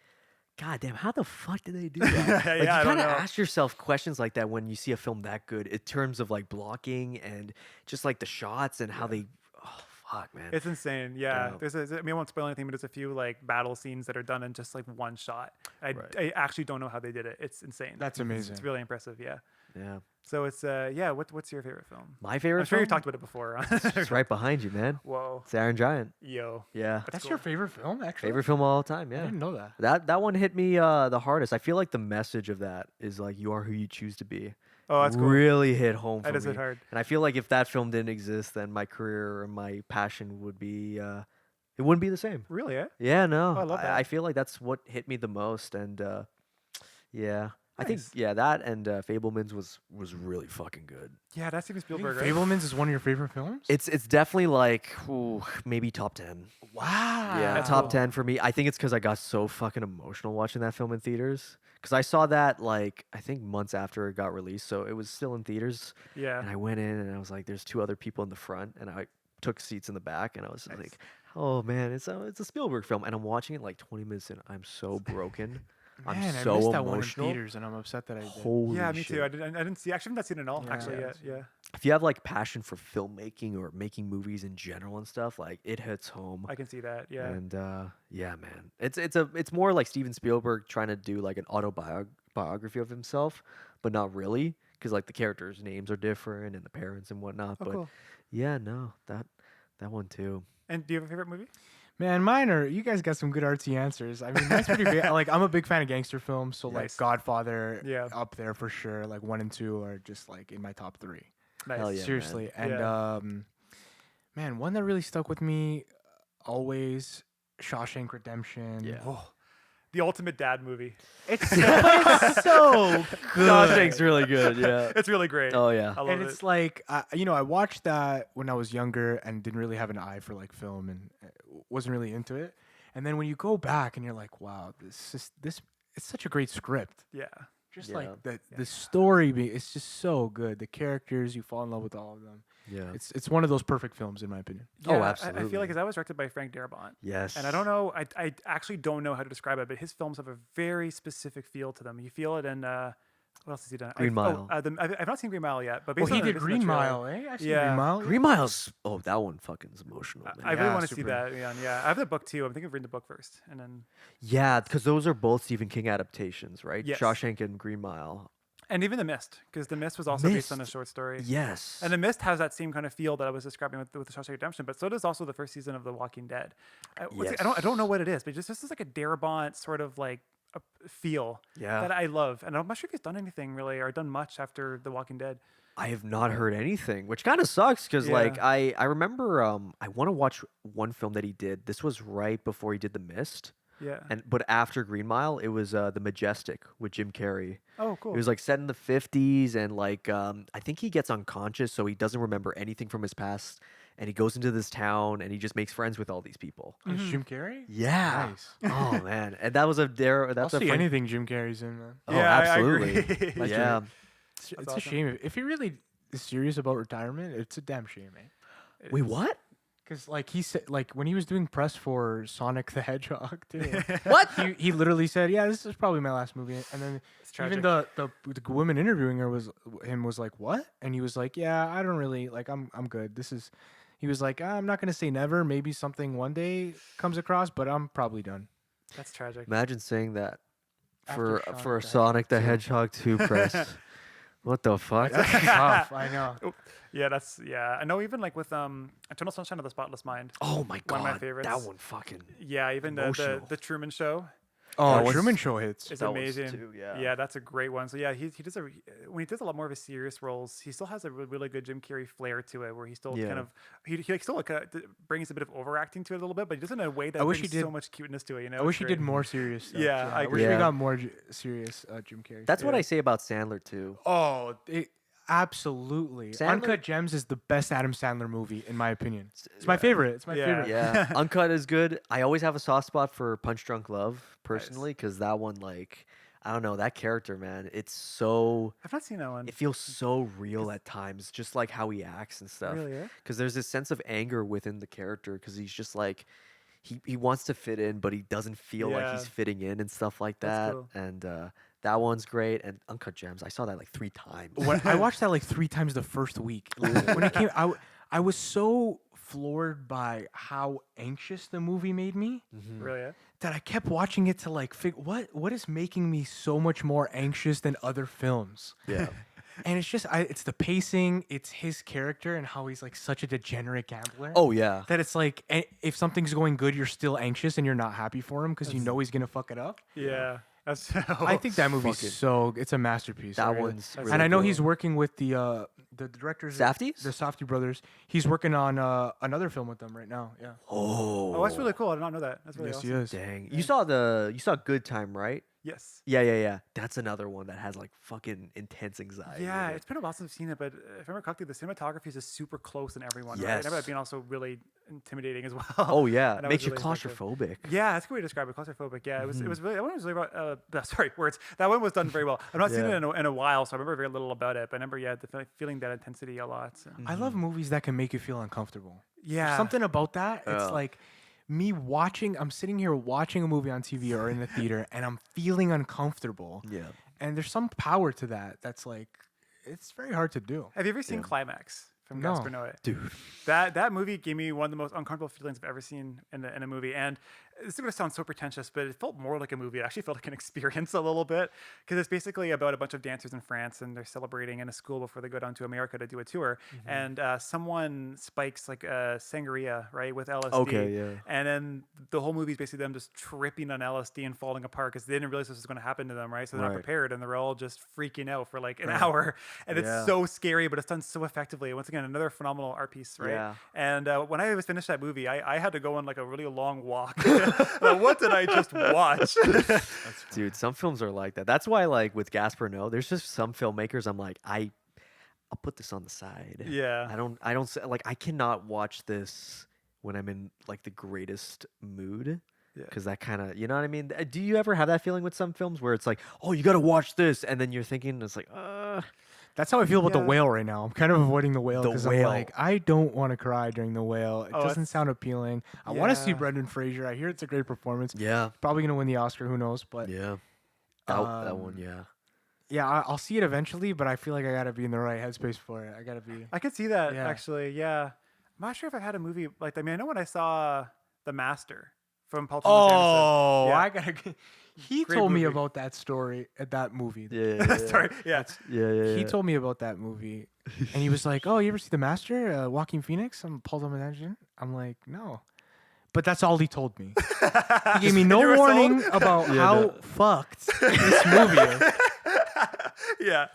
God damn, how the fuck did they do that? Like, Yeah, you I don't kind of know. ask yourself questions like that when you see a film that good in terms of like blocking and just like the shots and how they, oh fuck, man. It's insane. Yeah. Yeah. I mean, I won't spoil anything, but there's a few like battle scenes that are done in just like one shot. Right. I actually don't know how they did it. It's insane. That's amazing. It's really impressive. Yeah. Yeah. So it's yeah. What's your favorite film? My favorite I'm sure film? you've talked about it before. It's right behind you, man. Whoa, It's Iron Giant. yo, Yeah. That's cool. your favorite film, actually? Favorite film of all time, I yeah. didn't know that. That one hit me the hardest. I feel like the message of that is like you are who you choose to be. Oh, that's cool. Really hit home for That is me. hit hard. And I feel like if that film didn't exist, then my career and my passion would be it wouldn't be the same. Really? Eh? Yeah, no. Oh, I love that. I feel like that's what hit me the most, and yeah, I think Nice. that and Fablemans was really fucking good. Yeah, that's Steven You think Spielberg. Right? Fablemans is one of your favorite films? It's definitely like maybe top 10. Wow. Yeah, That's top cool. 10 for me. I think it's because I got so fucking emotional watching that film in theaters. Because I saw that like I think months after it got released, so it was still in theaters. Yeah. And I went in and I was like, "There's two other people in the front," and I took seats in the back, and I was Nice. like, "Oh man, it's a Spielberg film." And I'm watching it like 20 minutes in. I'm so broken. Man, I'm I so missed that one in emotional. theaters, and I'm upset that I did. Holy Yeah, me shit. too. I didn't see. Actually, I haven't not seen it all. Yeah. Actually, Yeah, yet. it's- Yeah. If you have like passion for filmmaking or making movies in general and stuff, like it hits home. I can see that. Yeah. And yeah, man, it's more like Steven Spielberg trying to do like an autobiography of himself, but not really, because like the characters' names are different and the parents and whatnot. Oh, But cool. yeah, no, that one too. And do you have a favorite movie? Man, mine are. You guys got some good artsy answers. I mean, that's pretty great. Like, I'm a big fan of gangster films, so like Nice. Godfather, Yeah. up there for sure. Like 1 and 2 are just like in my top 3. Nice. Hell yeah. man. Seriously, and Yeah. man, one that really stuck with me always, Shawshank Redemption. Yeah. Oh, the ultimate dad movie. It's so good. Shawshank's really good. Yeah. It's really great. Oh yeah. I love And it. it's like, I watched that when I was younger and didn't really have an eye for like film and wasn't really into it. And then when you go back and you're like, wow, this it's such a great script. Yeah. Just Yeah. like the story, it's just so good. The characters, you fall in love with all of them. Yeah. It's one of those perfect films in my opinion. Oh, Yeah, I absolutely. feel like that was directed by Frank Darabont. Yes. And I don't know, I actually don't know how to describe it, but his films have a very specific feel to them. You feel it in, what else has he done? Green Mile. I've not seen Green Mile yet, but Oh, based he on did based on the Green trailer, Mile, eh? I see Yeah. Green Mile. Green Mile's. Oh, that one fucking is emotional, man. I really Yeah, want to see super. that. Yeah. I have the book too. I'm thinking of reading the book first. And then, Yeah, because those are both Stephen King adaptations, right? Yes. Shawshank and Green Mile. and even The Mist, because The Mist was also based on a Mist. short story. Yes. And The Mist has that same kind of feel that I was describing with the Shawshank Redemption, but so does also the first season of The Walking Dead. I don't know what it is, but just this is like a Darabont sort of like a feel Yeah. that I love, and I'm not sure if he's done anything really or done much after The Walking Dead. I have not heard anything, which kind of sucks because like Yeah. I remember I want to watch one film that he did. This was right before he did The Mist, Yeah. but after Green Mile, it was The Majestic with Jim Carrey. Oh, cool. It was like set in the 50s, and like I think he gets unconscious, so he doesn't remember anything from his past, and he goes into this town and he just makes friends with all these people. Is Jim Carrey? Yeah. Nice. Oh man, and that was a I'll that's a see Frank- anything Jim Carrey's in, man. Oh, Yeah, I absolutely. agree. Yeah. It's That's a awesome. shame if he really is serious about retirement. It's a damn shame, man. Wait, what? Because like he said, like when he was doing press for Sonic the Hedgehog, too, What? he literally said, "Yeah, this is probably my last movie." And then It's even tragic. the woman interviewing her was like, "What?" And he was like, "Yeah, I don't really like. I'm good. This is." He was like, "I'm not gonna say never. Maybe something one day comes across, but I'm probably done." That's tragic. Imagine saying that After for Sonic the Sonic the Hedgehog Hedgehog 2 press. What the fuck? That's tough. I know. Yeah. I know even like with Eternal Sunshine of the Spotless Mind. Oh my god, One of my that favorites. one fucking. Yeah, even the Emotional. Truman Show Oh, That was- Truman Show hits. is That one's amazing. too, yeah. Yeah, that's a great one. So yeah, he does when he does a lot more of his serious roles, he still has a really good Jim Carrey flair to it, where he still Yeah. kind of he like still like brings a bit of overacting to it a little bit, but he does it in a way that I wish brings he did- so much cuteness to it. You know, I wish It's he great. did more serious stuff. Yeah, I I wish agree. we Yeah. got more serious Jim Carrey. That's what Yeah. I say about Sandler too. Oh, absolutely. Sandler- Uncut Gems is the best Adam Sandler movie, in my opinion. It's my yeah. favorite. It's my Yeah. favorite. Yeah, Uncut is good. I always have a soft spot for Punch Drunk Love personally because that one, like, I don't know, that character, man. It's so. I've not seen that one. It feels so real at times, just like how he acts and stuff. Really, yeah? Because there's this sense of anger within the character because he's just like. He wants to fit in, but he doesn't feel like he's Yeah. fitting in and stuff like That's that. cool. And that one's great. And Uncut Gems, I saw that like 3 times. When I watched that like 3 times the first week. When it came, I was so floored by how anxious the movie made me Really, yeah? that I kept watching it to like figure what is making me so much more anxious than other films. Yeah. And it's just, it's the pacing, it's his character and how he's like such a degenerate gambler. Oh yeah. That it's like, if something's going good, you're still anxious and you're not happy for him because you know he's gonna fuck it up. Yeah. That's I think that movie's Fucking- it's a masterpiece. I That really- one's That's really and I know cool. he's working with the directors, Safdies? the Safdie brothers. He's working on another film with them right now. Yeah. Oh. Oh, that's really cool. I did not know that. That's really Yes, awesome. he is. Dang. You saw Good Time, right? Yes. Yeah. That's another one that has like fucking intense anxiety. Yeah, in it. it's been a while since I've seen it, but if I remember correctly, the cinematography is just super close in everyone. Right? I Yes. remember that being also really intimidating as well. Oh yeah. And that Makes was you really effective. claustrophobic. Yeah, that's a good way to describe it. Claustrophobic. Yeah, it was really. That one was really about. Sorry, words. That one was done very well. I've not seen it Yeah. in a while, so I remember very little about it. But I remember, feeling that intensity a lot. So. I love movies that can make you feel uncomfortable. Yeah. There's something about that. It's Yeah. like me watching. I'm sitting here watching a movie on TV or in the theater, and I'm feeling uncomfortable. Yeah. And there's some power to that. That's like, it's very hard to do. Have you ever seen Climax from No. Gaspar Noé? Dude. That movie gave me one of the most uncomfortable feelings I've ever seen in a movie. And this is going to sound so pretentious, but it felt more like a movie. It actually felt like an experience a little bit because it's basically about a bunch of dancers in France and they're celebrating in a school before they go down to America to do a tour. And someone spikes like sangria, right, with LSD. Okay, yeah. And then the whole movie is basically them just tripping on LSD and falling apart because they didn't realize this was going to happen to them, right? So they're not Right. prepared and they're all just freaking out for like an hour. And Yeah. it's so scary, but it's done so effectively. Once again, another phenomenal art piece, right? Yeah. And when I was finished that movie, I had to go on like a really long walk. What did I just watch? Dude, some films are like that. That's why, like with Gaspar Noé, there's just some filmmakers. I'm like, I'll put this on the side. Yeah. I don't like. I cannot watch this when I'm in like the greatest mood. Yeah. Because that kind of, you know what I mean? Do you ever have that feeling with some films where it's like, oh, you got to watch this, and then you're thinking, it's like, That's how I feel about The Yeah. Whale right now. I'm kind of avoiding The Whale The because I'm Whale. like, I don't want to cry during The Whale. It Oh, doesn't it's- sound appealing. I want to see Yeah. Brendan Fraser. I hear it's a great performance. yeah, Probably going to win the Oscar. Who knows? But yeah, that one, yeah. yeah, I'll see it eventually, but I feel like I got to be in the right headspace for it. I got to be. I could see that Yeah. actually. Yeah. I'm not sure if I've had a movie like that. I mean, I know when I saw The Master from Paul Thomas Anderson. Oh, Yeah. I got to. He Great told me movie. about that story at that movie. Yeah, Sorry. Yeah. yeah. He told me about that movie, and he was like, "Oh, you ever see The Master? Joaquin Phoenix? I'm Paul Thomas Anderson." I'm like, "No," but that's all he told me. He gave me no You were sold? warning about Yeah, how no. fucked this movie is. Yeah.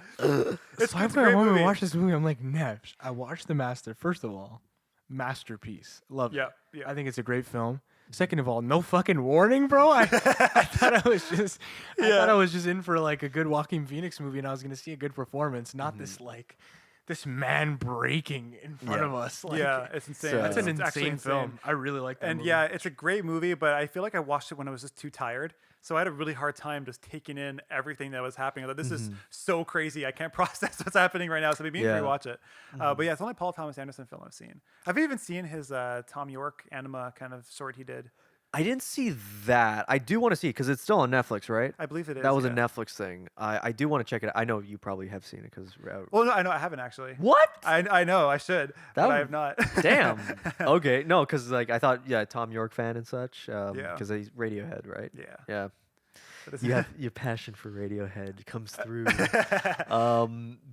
It's So I a great want to movie. watch this movie. I'm like, Nev, I watched The Master. First of all, masterpiece. Love Yeah, it. yeah. I think it's a great film. Second of all, no fucking warning, bro. I thought I was just, I thought I was just in for like a good Joaquin Phoenix movie, and I was gonna see a good performance, not this like, this man breaking in front Yeah. of us. Like, Yeah, it's insane. So- that's an It's actually insane film. I really like that. And movie. yeah, it's a great movie, but I feel like I watched it when I was just too tired. So I had a really hard time just taking in everything that was happening. Like, this is so crazy. I can't process what's happening right now. So maybe Yeah. rewatch it. But yeah, it's the only Paul Thomas Anderson film I've seen. Have you even seen his Tom York anima kind of sort he did? I didn't see that. I do want to see it because it's still on Netflix, right? I believe it is. That was a yeah. Netflix thing. I do want to check it out. I know you probably have seen it because. Well, no, I know I haven't actually. What? I know I should, but That I would- have not. Damn. Okay. No, because like I thought, yeah, Tom York fan and such. Yeah. Because he's Radiohead, right? Yeah. Yeah. But it's- You have your passion for Radiohead comes through.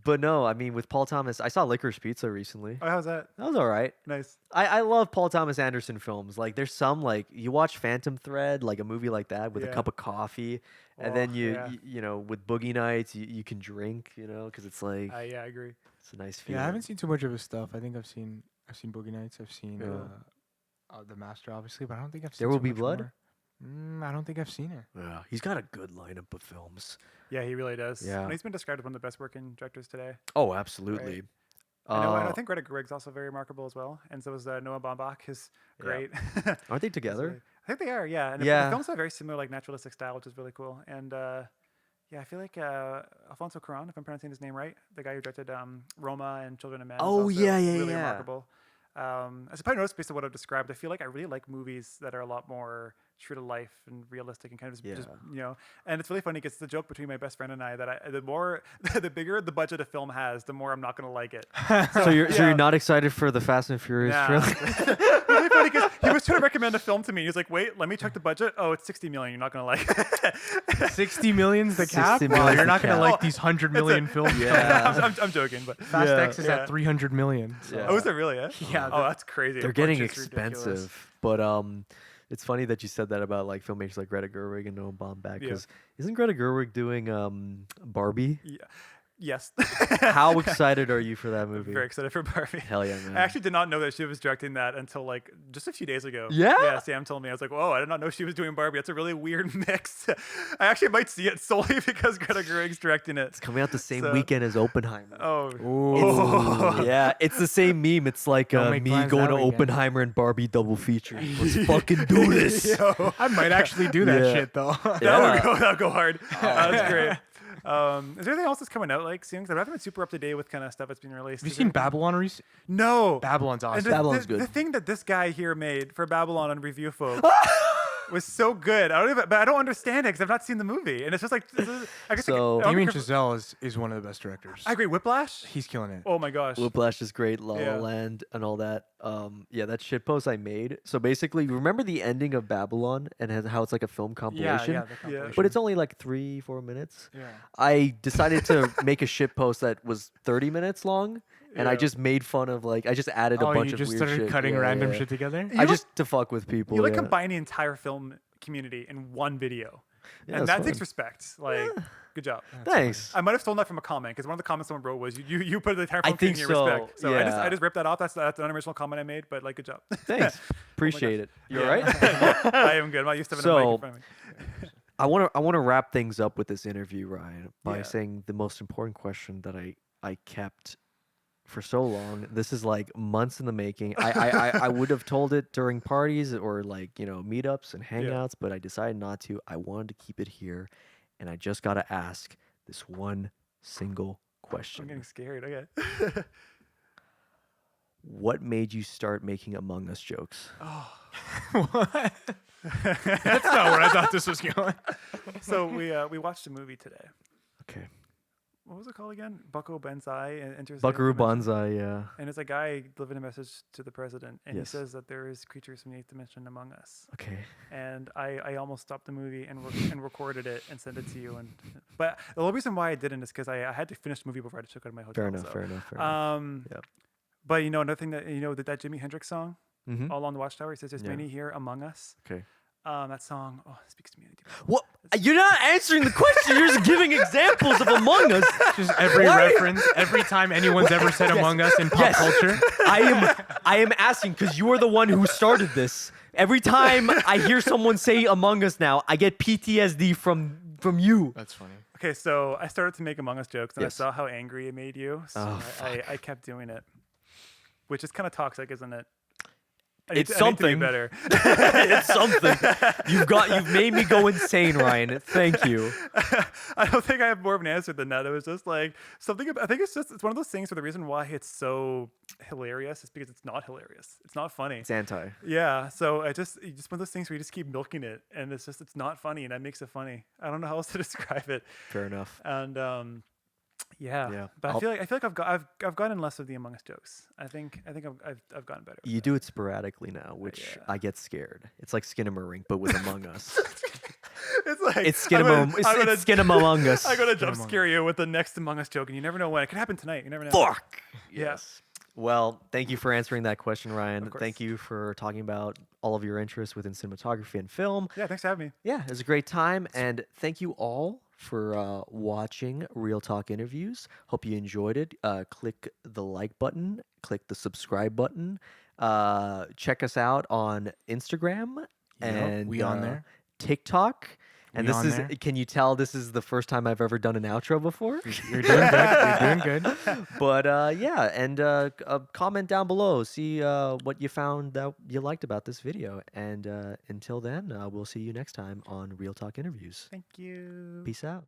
But no, I mean with Paul Thomas, I saw Licorice Pizza recently. Oh, how's that? That was all right. Nice. I love Paul Thomas Anderson films. Like there's some like you watch Phantom Thread, like a movie like that with a Yeah. cup of coffee, and Oh, then yeah. you know with Boogie Nights you can drink, you know, because it's like Yeah, I agree. it's a nice feeling. yeah, I haven't seen too much of his stuff. I think I've seen Boogie Nights. I've seen Yeah. The Master, obviously, but I don't think I've seen. There Will too Be much Blood? more. I don't think I've seen it. Yeah, he's got a good lineup of films. Yeah, he really does. Yeah. And he's been described as one of the best working directors today. Oh, absolutely. I think Greta Gerwig's also very remarkable as well, and so is Noah Baumbach. Is Yeah. great. Aren't they together? I think they are. Yeah. And Yeah. The films have a very similar, like naturalistic style, which is really cool. And yeah, I feel like Alfonso Cuarón, if I'm pronouncing his name right, the guy who directed Roma and Children of Men. is Oh, also yeah, really yeah. remarkable. As I probably noticed based on what I've described, I feel like I really like movies that are a lot more true to life and realistic and kind of just Yeah. And it's really funny because it's a joke between my best friend and I that the more the bigger the budget a film has, the more I'm not gonna like it. So you're not excited for the Fast and Furious Nah. trailer? It's really funny because he was trying to recommend a film to me. He was like, "Wait, let me check the budget. Oh, it's 60 million. You're not gonna like it." 60 million's the 60 cap. million's Wow, you're the not gonna cap. like these 100 million films. Yeah. I'm joking, but Fast Yeah. X is at 300 million. So. Yeah. oh, is it really? Yeah. Yeah, Oh, that's crazy. They're The getting budget's ridiculous. expensive, but it's funny that you said that about like filmmakers like Greta Gerwig and Noah Baumbach, because isn't Greta Gerwig doing Barbie? Yeah. Yes. How excited are you for that movie? Very excited for Barbie. Hell yeah, man. I actually did not know that she was directing that until like just a few days ago. Yeah? Yeah, Sam told me. I was like, whoa, I did not know she was doing Barbie. That's a really weird mix. I actually might see it solely because Greta Gerwig's directing it. It's coming out the same So- weekend as Oppenheimer. Oh. It's, yeah, it's the same meme. It's like Don't make me plans going that to weekend. Oppenheimer and Barbie double feature. Let's fucking do this. Yo. I might actually do that Yeah. shit though. That'll go hard. That's great. Is there anything else that's coming out like soon? Because I haven't been super up to date with kind of stuff that's been released. Have you Is seen there- Babylon recently? No. Babylon's And awesome. Babylon's good. The thing that this guy here made for Babylon on Review Folk was so good. But I don't understand it because I've not seen the movie, and it's just like I guess. So- I don't Damien care- Chazelle is one of the best directors. I agree. Whiplash. He's killing it. Oh my gosh. Whiplash is great, La La Yeah. Land and all that. Yeah, that shit post I made. So basically, you remember the ending of Babylon and how it's like a film compilation? the compilation. But it's only like 3-4 minutes. Yeah. I decided to make a shit post that was 30 minutes long, and I Yeah. just made fun of like I just added a Oh, bunch you of just weird started shit. cutting Yeah, random yeah. shit together? I just to fuck with people. You like yeah. combine the entire film community in one video, Yeah, and that's that takes fun. respect. Like, good job. Thanks. I might have stolen that from a comment because one of the comments someone wrote was you put the entire I film think community in so, respect. So I yeah. just ripped that off. That's an unoriginal comment I made, but like, good job. Thanks. Appreciate it. You Yeah. alright? I am good. I'm not used to having a mic So- in front of me. I want to wrap things up with this interview, Ryan, by Yeah. saying the most important question that I kept for so long. This is like months in the making. I would have told it during parties or like meetups and hangouts, but I decided not to. I wanted to keep it here, and I just got to ask this one single I'm question. getting scared. Okay. What made you start making Among Us jokes? What? That's not where I thought this was going. So we watched a movie today. Okay. What was it called again? Bucko Banzai enters. the Buckaroo dimension. Banzai, yeah. And it's a guy delivering a message to the president, and Yes. he says that there is creatures from the eighth dimension among us. Okay. And I almost stopped the movie and recorded it and sent it to you. But the only reason why I didn't is because I had to finish the movie before I had to check out of my hotel. Fair enough, so. fair enough, fair enough. Yep. But another thing that that Jimi Hendrix song, Mm-hmm. All Along the Watchtower, he says, "There's Yeah. many here among us." Okay. That song, it speaks to me. in a deep level. What? You're not answering the question. You're just giving examples of Among Us. Just every Why? reference, every time anyone's ever said Among Us in pop Yes. culture. I am asking because you are the one who started this. Every time I hear someone say Among Us now, I get PTSD from you. That's funny. Okay, so I started to make Among Us jokes, and Yes. I saw how angry it made you, so Oh, I kept doing it, which is kind of toxic, isn't it? I It's I need to be something. better. It's something. You've made me go insane, Ryan. Thank you. I don't think I have more of an answer than that. It was just like something. I think it's one of those things where the reason why it's so hilarious is because it's not hilarious. It's not funny. It's anti. Yeah. So it's just one of those things where you just keep milking it, and it's not funny, and that makes it funny. I don't know how else to describe it. Fair enough. And yeah. Yeah. But I feel like I've gotten less of the Among Us jokes. I think I've gotten better. with You that. do it sporadically now, which Yeah. I get scared. It's like Skinamarink, but with Among Us. It's like It's I'm gonna- Skinamum. I'm gonna- It's Skinamong Us. I'm gonna jump Among scare you with the next Among Us joke, and you never know when. It could happen tonight. You never know. Fuck. Yeah. Yes. Well, thank you for answering that question, Ryan. Of course. Thank you for talking about all of your interests within cinematography and film. Yeah. Thanks for having me. Yeah, it was a great time. And thank you all for watching Real Talk Interviews. Hope you enjoyed it. Click the like button, click the subscribe button. Check us out on Instagram and we on there. TikTok. And We this on is, there. can you tell this is the first time I've ever done an outro before? You're doing good. You're doing good. But yeah, and comment down below. See what you found that you liked about this video. And until then, we'll see you next time on Real Talk Interviews. Thank you. Peace out.